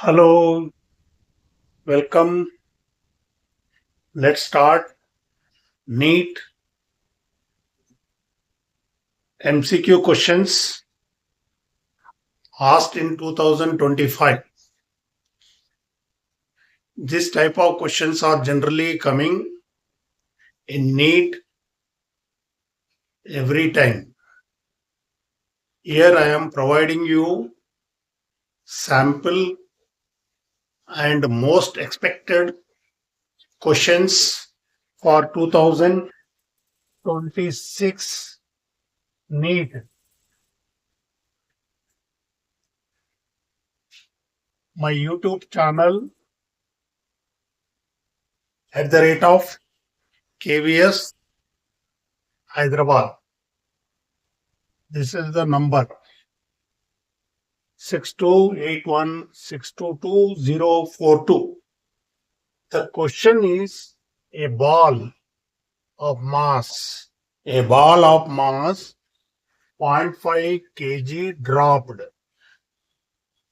Hello, welcome. Let's start Neet MCQ questions asked in 2025. This type of questions are generally coming in Neet every time. Here I am providing you sample and most expected questions for 2026 Neet. My YouTube channel at the rate of KVS Hyderabad. This is the number 6281622042. The question is a ball of mass. A ball of mass 0.5 kg dropped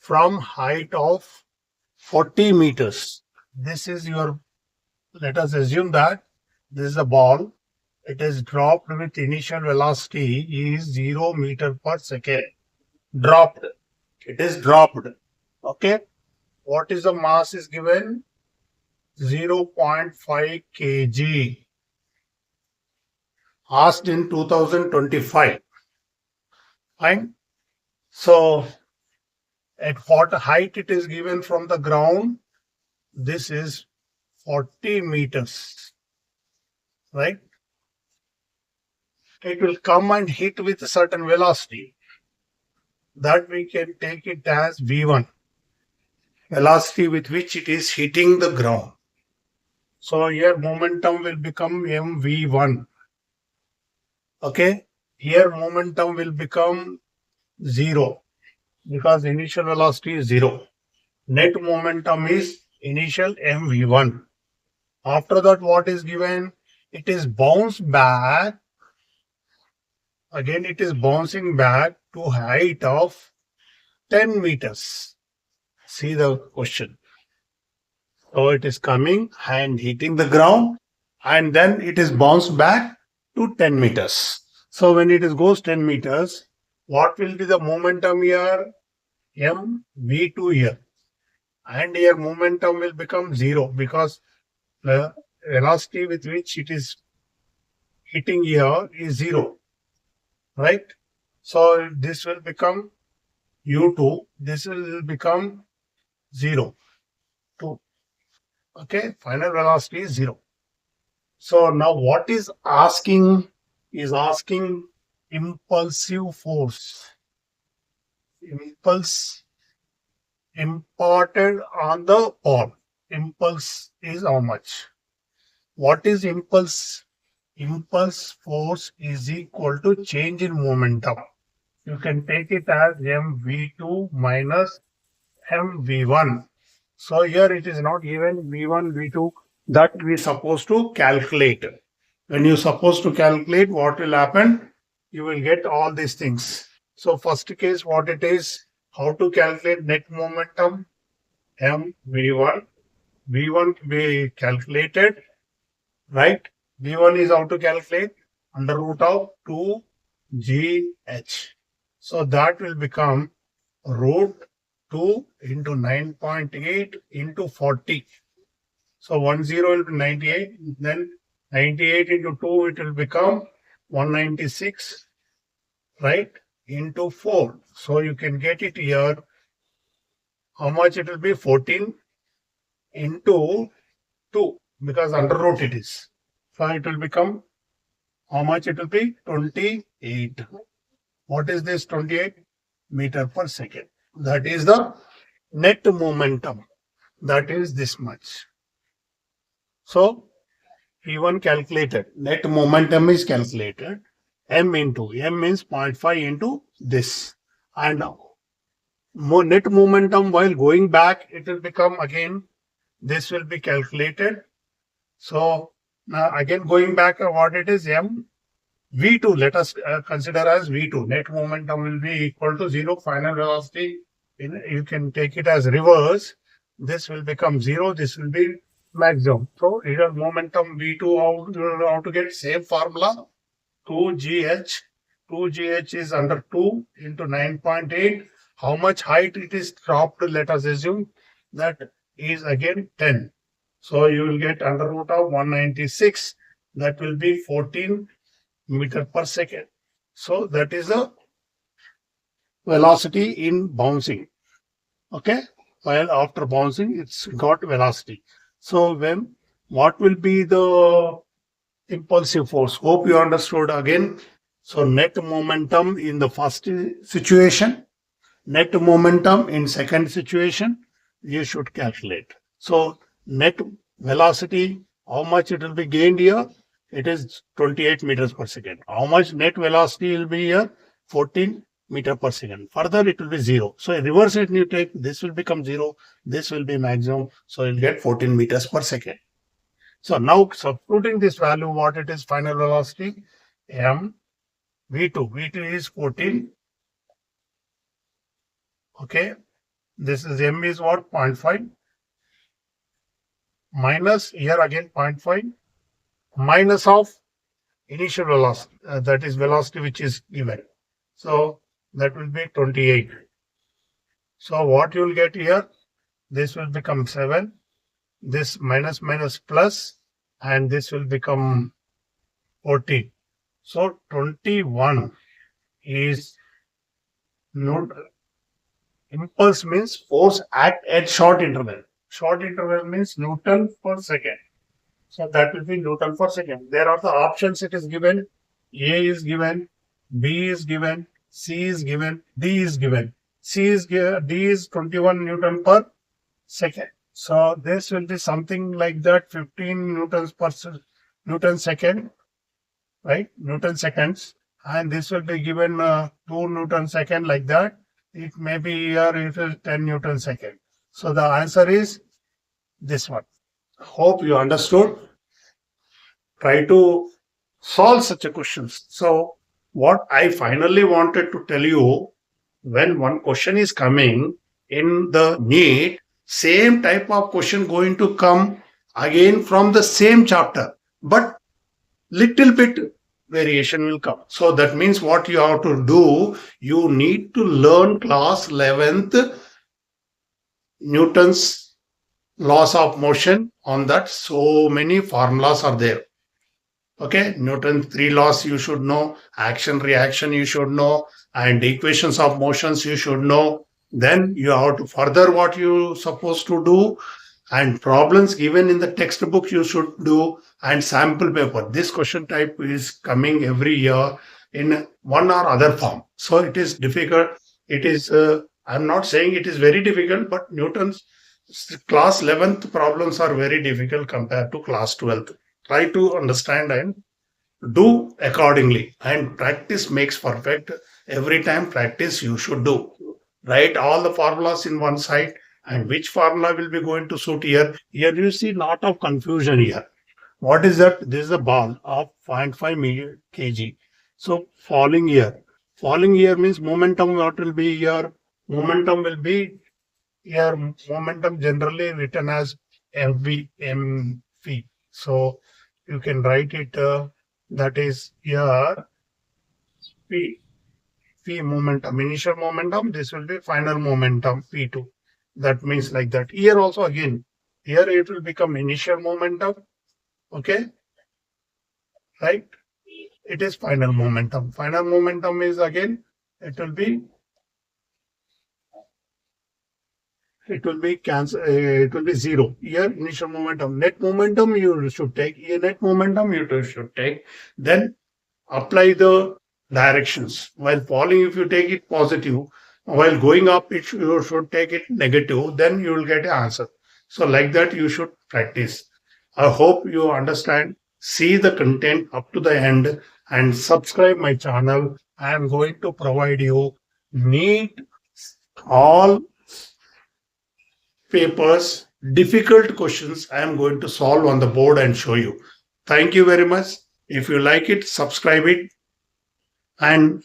from height of 40 meters. This is your, let us assume that this is a ball. It is dropped with initial velocity is 0 meter per second. Dropped. It is dropped. Okay. What is the mass is given? 0.5 kg. Asked in 2025. Fine. So, at what height it is given from the ground? This is 40 meters. Right? It will come and hit with a certain velocity. That we can take it as V1. Velocity with which it is hitting the ground. So here momentum will become mv1. Okay. Here momentum will become 0 because initial velocity is 0. Net momentum is initial mv1. After that, what is given? It is bounced back. Again, it is bouncing back to height of 10 meters. See the question. So it is coming and hitting the ground, and then it is bounced back to 10 meters. So when it is goes 10 meters, what will be the momentum here? mv2 here. And here momentum will become 0 because the velocity with which it is hitting here is 0. Right? So this will become u2. This will become 0. 2. Okay, final velocity is 0. So now what is asking impulsive force. Impulse imparted on the ball. Impulse is how much? What is impulse? Impulse force is equal to change in momentum. You can take it as mv2 minus mv1. So here it is not given v1, v2 that we supposed to calculate. When you supposed to calculate, what will happen? You will get all these things. So first case, what it is, how to calculate net momentum? mv1. v1 be calculated, right? v1 is how to calculate? Under root of 2gh. So that will become root 2 into 9.8 into 40. So 10 will be 98. Then 98 into 2, it will become 196, right? Into 4. So you can get it here. How much it will be? 14 into 2 because under root it is. So it will become, how much it will be? 28. What is this 28? Meter per second. That is the net momentum. That is this much. So P1 calculated. Net momentum is calculated. M means 0.5 into this. And net momentum while going back, it will become again, this will be calculated. So now again going back, what it is? V2, let us consider as V2. Net momentum will be equal to 0. Final velocity you can take it as reverse. This will become 0. This will be maximum. So here momentum V2, how to get same formula? 2GH. 2GH is under 2 into 9.8. How much height it is dropped? Let us assume that is again 10. So you will get under root of 196. That will be 14 meter per second. So that is the velocity in bouncing. Okay. While after bouncing, it's got velocity. So what will be the impulsive force? Hope you understood again. So net momentum in the first situation, net momentum in second situation, you should calculate. So net velocity, how much it will be gained here? It is 28 meters per second. How much net velocity will be here? 14 meter per second. Further, it will be 0. So reverse it, you take, this will become 0. This will be maximum. So you'll get 14 meters per second. So now substituting this value, what it is, final velocity, m v2. V2 is 14. Okay. This is m is what? 0.5. Minus here again 0.5. Minus of initial velocity. That is velocity which is given. So that will be 28. So what you will get here? This will become 7. This minus minus plus, and this will become 14. So 21 is impulse means force at short interval. Short interval means Newton per second. So that will be Newton per second. There are the options it is given. A is given, B is given, C is given, D is given. D is 21 Newton per second. So this will be something like that, 15 Newtons per Newton second, right? Newton seconds. And this will be given 2 Newton second like that. It may be here, it is 10 Newton second. So the answer is this one. Hope you understood. Try to solve such a questions. So what I finally wanted to tell you, when one question is coming in the Neet, same type of question going to come again from the same chapter, but little bit variation will come. So that means what you have to do, you need to learn class 11th Newton's laws of motion. On that, so many formulas are there. Okay, Newton's 3 laws you should know, action, reaction you should know, and equations of motions you should know. Then you have to further what you supposed to do, and problems given in the textbook you should do, and sample paper. This question type is coming every year in one or other form. So it is difficult. It is, I'm not saying it is very difficult, but Newton's class 11th problems are very difficult compared to class 12th. Try to understand and do accordingly. And practice makes perfect. Every time practice you should do. Write all the formulas in one side, and which formula will be going to suit here. Here you see lot of confusion here. What is that? This is a ball of 0.5 kg. So falling here. Falling here means momentum what will be here? Momentum will be here. Momentum generally written as mv. So you can write it that is here p momentum, initial momentum. This will be final momentum p2. That means like that. Here also again, here it will become initial momentum. Okay, right? It is final momentum. Final momentum is again, it will be cancel. It will be 0. Here initial momentum, net momentum you should take. Here net momentum you should take. Then apply the directions. While falling, if you take it positive, while going up, you should take it negative. Then you will get an answer. So like that, you should practice. I hope you understand. See the content up to the end and subscribe my channel. I am going to provide you Neet all papers, difficult questions I am going to solve on the board and show you. Thank you very much. If you like it, subscribe it and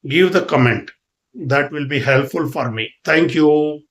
give the comment. That will be helpful for me. Thank you.